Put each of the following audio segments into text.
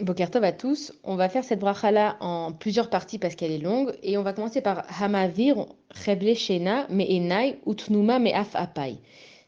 Boker Tov à tous. On va faire cette bracha-là en plusieurs parties parce qu'elle est longue. Et on va commencer par Hamavir, Cheble Shena, Me'enai, Utnuma, Me'af Apai.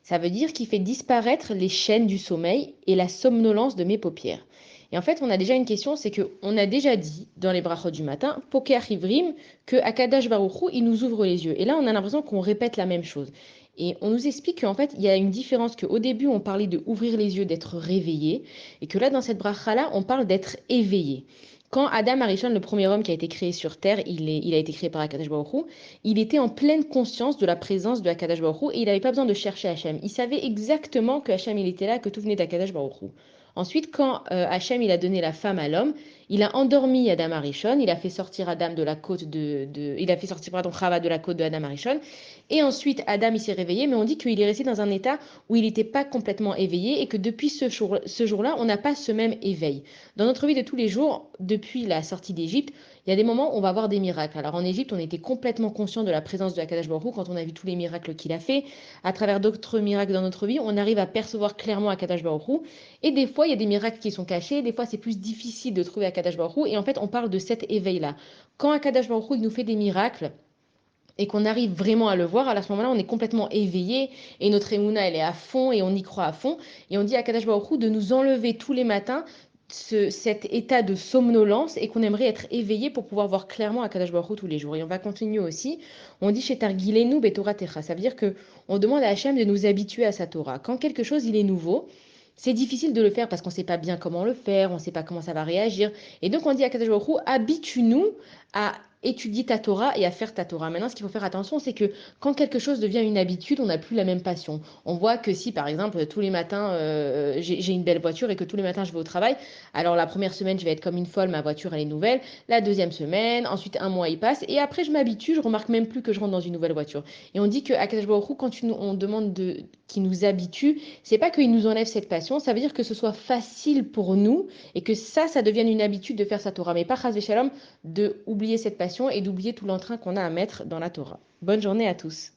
Ça veut dire qu'il fait disparaître les chaînes du sommeil et la somnolence de mes paupières. Et en fait, on a déjà une question, c'est qu'on a déjà dit dans les brachot du matin, Poker Ivrim, que Akadash Baruch Hu, il nous ouvre les yeux. Et là, on a l'impression qu'on répète la même chose. Et on nous explique qu'en fait, il y a une différence qu'au début, on parlait de ouvrir les yeux, d'être réveillé, et que là, dans cette bracha-là, on parle d'être éveillé. Quand Adam Arishon, le premier homme qui a été créé sur Terre, il a été créé par Akadosh Baruch Hu, il était en pleine conscience de la présence de Akadosh Baruch Hu et il n'avait pas besoin de chercher Hachem. Il savait exactement que Hachem il était là, que tout venait d'Akadosh Baruch Hu. Ensuite, quand Hachem il a donné la femme à l'homme, il a endormi Adam Arishon, il a fait sortir Adam de la côte il a fait sortir pardon Chava de la côte de Adam Arishon, et ensuite Adam il s'est réveillé, mais on dit qu'il est resté dans un état où il n'était pas complètement éveillé et que depuis ce jour-là, on n'a pas ce même éveil. Dans notre vie de tous les jours, depuis la sortie d'Égypte, il y a des moments où on va voir des miracles. Alors en Égypte, on était complètement conscient de la présence de Akadosh Baruch Hu quand on a vu tous les miracles qu'il a fait. À travers d'autres miracles dans notre vie, on arrive à percevoir clairement Akadosh Baruch Hu. Et des fois, il y a des miracles qui sont cachés. Des fois, c'est plus difficile de trouver Akadosh Baruch Hu. Et en fait, on parle de cet éveil-là. Quand Akadosh Baruch Hu il nous fait des miracles, et qu'on arrive vraiment à le voir, à ce moment-là, on est complètement éveillé et notre émouna, elle est à fond et on y croit à fond. Et on dit à Kadash Baruch Hu de nous enlever tous les matins cet état de somnolence et qu'on aimerait être éveillé pour pouvoir voir clairement à Kadash Baruch Hu tous les jours. Et on va continuer aussi. On dit chez Targilenu Betorah Techa. Ça veut dire que on demande à Hachem de nous habituer à sa Torah. Quand quelque chose il est nouveau, c'est difficile de le faire parce qu'on ne sait pas bien comment le faire, on ne sait pas comment ça va réagir. Et donc on dit à Kadash Baruch Hu, habitue-nous à étudier ta Torah et à faire ta Torah. Maintenant, ce qu'il faut faire attention, c'est que quand quelque chose devient une habitude, on n'a plus la même passion. On voit que si, par exemple, tous les matins, j'ai une belle voiture et que tous les matins, je vais au travail, alors la première semaine, je vais être comme une folle, ma voiture, elle est nouvelle. La deuxième semaine, ensuite un mois, il passe. Et après, je m'habitue, je remarque même plus que je rentre dans une nouvelle voiture. Et on dit qu'à Kadosh Baruch Hu, quand on demande qu'il nous habitue, c'est pas qu'il nous enlève cette passion, ça veut dire que ce soit facile pour nous et que ça devienne une habitude de faire sa Torah. Mais pas Chas Shalom de oublier cette passion et d'oublier tout l'entrain qu'on a à mettre dans la Torah. Bonne journée à tous.